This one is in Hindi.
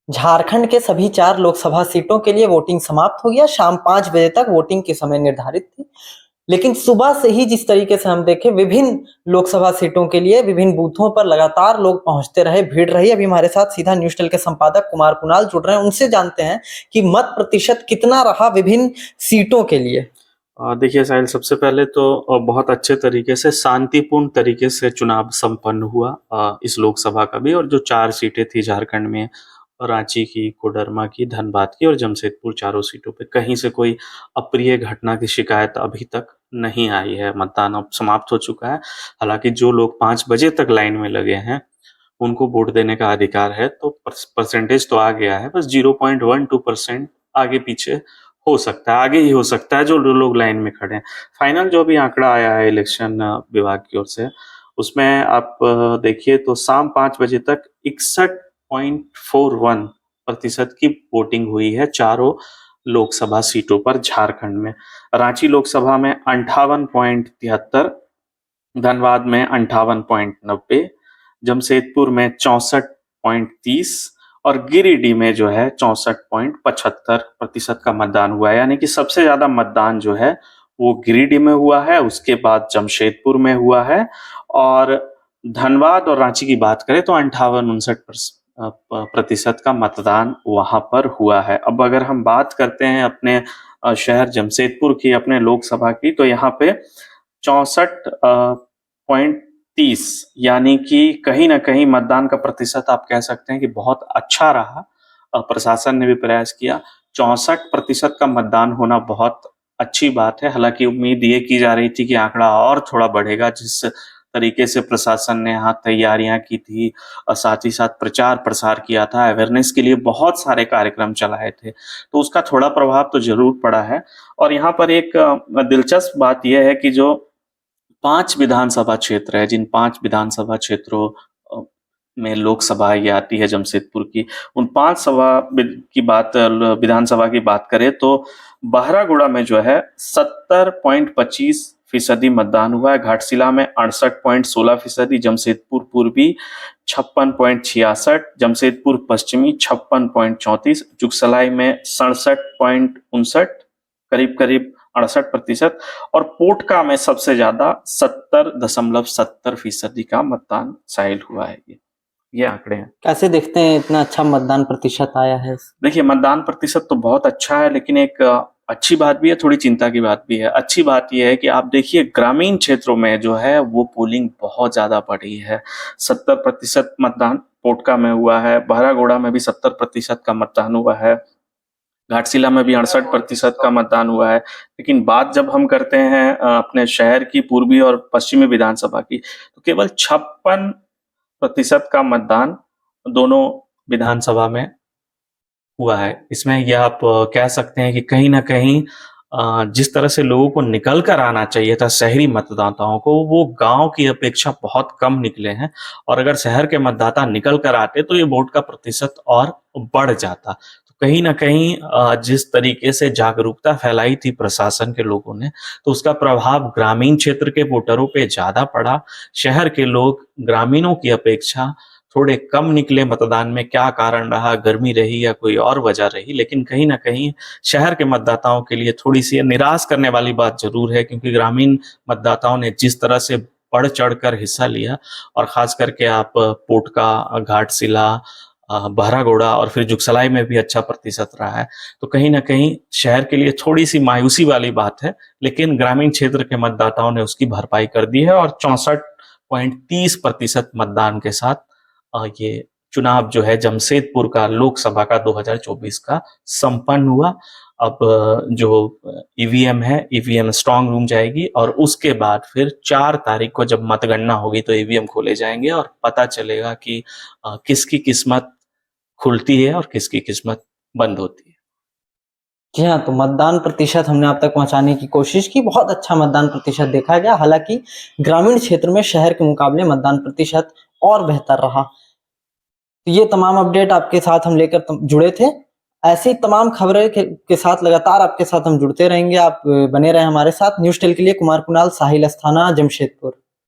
झारखंड के सभी 4 लोकसभा सीटों के लिए वोटिंग समाप्त हो गया। शाम 5 बजे तक वोटिंग के समय निर्धारित थी। लेकिन सुबह से ही जिस तरीके से हम देखें, विभिन्न लोकसभा सीटों के लिए विभिन्न बूथों पर लगातार लोग पहुंचते रहे, भीड़ रही। अभी हमारे साथ सीधा न्यूज़ टेल के संपादक कुमार कुणाल जुड़ रहे हैं, उनसे जानते हैं कि मत प्रतिशत कितना रहा विभिन्न सीटों के लिए। देखिए साहिल, सबसे पहले तो बहुत अच्छे तरीके से शांतिपूर्ण तरीके से चुनाव संपन्न हुआ इस लोकसभा का भी। और जो 4 सीटें थी झारखंड में, रांची की, कोडरमा की, धनबाद की और जमशेदपुर, चारों सीटों पे कहीं से कोई अप्रिय घटना की शिकायत अभी तक नहीं आई है। मतदान अब समाप्त हो चुका है। हालांकि जो लोग 5 बजे तक लाइन में लगे हैं उनको वोट देने का अधिकार है, तो परसेंटेज तो आ गया है, बस 0.12% आगे पीछे हो सकता है, आगे ही हो सकता है जो लोग लाइन में खड़े हैं। फाइनल जो भी आंकड़ा आया है इलेक्शन विभाग की ओर से, उसमें आप देखिए तो शाम 5 बजे तक 61.41% की वोटिंग हुई है चारों लोकसभा सीटों पर झारखंड में। रांची लोकसभा में 58.73, धनबाद में 58.90, जमशेदपुर में 64.30 और गिरिडीह में जो है 64.75% का मतदान हुआ है। यानी कि सबसे ज्यादा मतदान जो है वो गिरिडीह में हुआ है, उसके बाद जमशेदपुर में हुआ है, और धनबाद और रांची की बात करें तो 58-59% का मतदान वहां पर हुआ है। अब अगर हम बात करते हैं अपने शहर जमशेदपुर की, अपने लोकसभा की, तो यहाँ पे 64.30, यानी कि कहीं ना कहीं मतदान का प्रतिशत आप कह सकते हैं कि बहुत अच्छा रहा। प्रशासन ने भी प्रयास किया। 64% का मतदान होना बहुत अच्छी बात है। हालांकि उम्मीद ये की जा रही थी कि आंकड़ा और थोड़ा बढ़ेगा, जिस तरीके से प्रशासन ने यहाँ तैयारियां की थी, साथ ही साथ प्रचार प्रसार किया था, अवेयरनेस के लिए बहुत सारे कार्यक्रम चलाए थे, तो उसका थोड़ा प्रभाव तो जरूर पड़ा है। और यहाँ पर एक दिलचस्प बात यह है कि जो 5 विधानसभा क्षेत्र है, जिन 5 विधानसभा क्षेत्रों में लोकसभा ये आती है जमशेदपुर की, उन 5 विधानसभा की बात करें तो बहरागोड़ा में जो है 70.25% मतदान हुआ है, घाटशिला में 68.16%, जमशेदपुर पूर्वी 56.66, जमशेदपुर पश्चिमी 56.34, जुगसलाई में 67.59, करीब करीब 68%, और पोटका में सबसे ज्यादा 70.70% का मतदान शामिल हुआ है। ये आंकड़े हैं। कैसे देखते हैं इतना अच्छा मतदान प्रतिशत आया है? देखिए, मतदान प्रतिशत तो बहुत अच्छा है, लेकिन एक अच्छी बात भी है, थोड़ी चिंता की बात भी है। अच्छी बात यह है कि आप देखिए ग्रामीण क्षेत्रों में जो है वो पोलिंग बहुत ज्यादा बढ़ी है। 70% मतदान पोटका में हुआ है, बहरागोड़ा में भी 70% का मतदान हुआ है, घाटशिला में भी 68% का मतदान हुआ है। लेकिन बात जब हम करते हैं अपने शहर की पूर्वी और पश्चिमी विधानसभा की, तो केवल 56% का मतदान दोनों विधानसभा में हुआ है। इसमें यह आप कह सकते हैं कि कहीं ना कहीं जिस तरह से लोगों को निकल कर आना चाहिए था, शहरी मतदाताओं को, वो गांव की अपेक्षा बहुत कम निकले हैं। और अगर शहर के मतदाता निकल कर आते तो ये वोट का प्रतिशत और बढ़ जाता। तो कहीं ना कहीं जिस तरीके से जागरूकता फैलाई थी प्रशासन के लोगों ने, तो उसका प्रभाव ग्रामीण क्षेत्र के वोटरों पे ज्यादा पड़ा। शहर के लोग ग्रामीणों की अपेक्षा थोड़े कम निकले मतदान में। क्या कारण रहा, गर्मी रही या कोई और वजह रही, लेकिन कहीं ना कहीं शहर के मतदाताओं के लिए थोड़ी सी निराश करने वाली बात जरूर है, क्योंकि ग्रामीण मतदाताओं ने जिस तरह से बढ़ चढ़कर हिस्सा लिया, और खास करके आप पोटका, घाटशिला, बहरागोड़ा और फिर जुगसलाई में भी अच्छा प्रतिशत रहा है, तो कहीं ना कहीं शहर के लिए थोड़ी सी मायूसी वाली बात है। लेकिन ग्रामीण क्षेत्र के मतदाताओं ने उसकी भरपाई कर दी है, और 64.30% मतदान के साथ ये चुनाव जो है जमशेदपुर का लोकसभा का 2024 का संपन्न हुआ। अब जो ईवीएम है, ईवीएम स्ट्रांग रूम जाएगी, और उसके बाद फिर 4 तारीख को जब मतगणना होगी तो ईवीएम खोले जाएंगे और पता चलेगा कि किसकी किस्मत खुलती है और किसकी किस्मत बंद होती है। जी हाँ, तो मतदान प्रतिशत हमने आप तक पहुंचाने की कोशिश की। बहुत अच्छा मतदान प्रतिशत देखा गया। हालांकि ग्रामीण क्षेत्र में शहर के मुकाबले मतदान प्रतिशत और बेहतर रहा। तो ये तमाम अपडेट आपके साथ हम लेकर जुड़े थे। ऐसी तमाम खबरें के साथ लगातार आपके साथ हम जुड़ते रहेंगे। आप बने रहें हमारे साथ। न्यूज़ टेल के लिए कुमार कुणाल, साहिल अस्थाना, जमशेदपुर।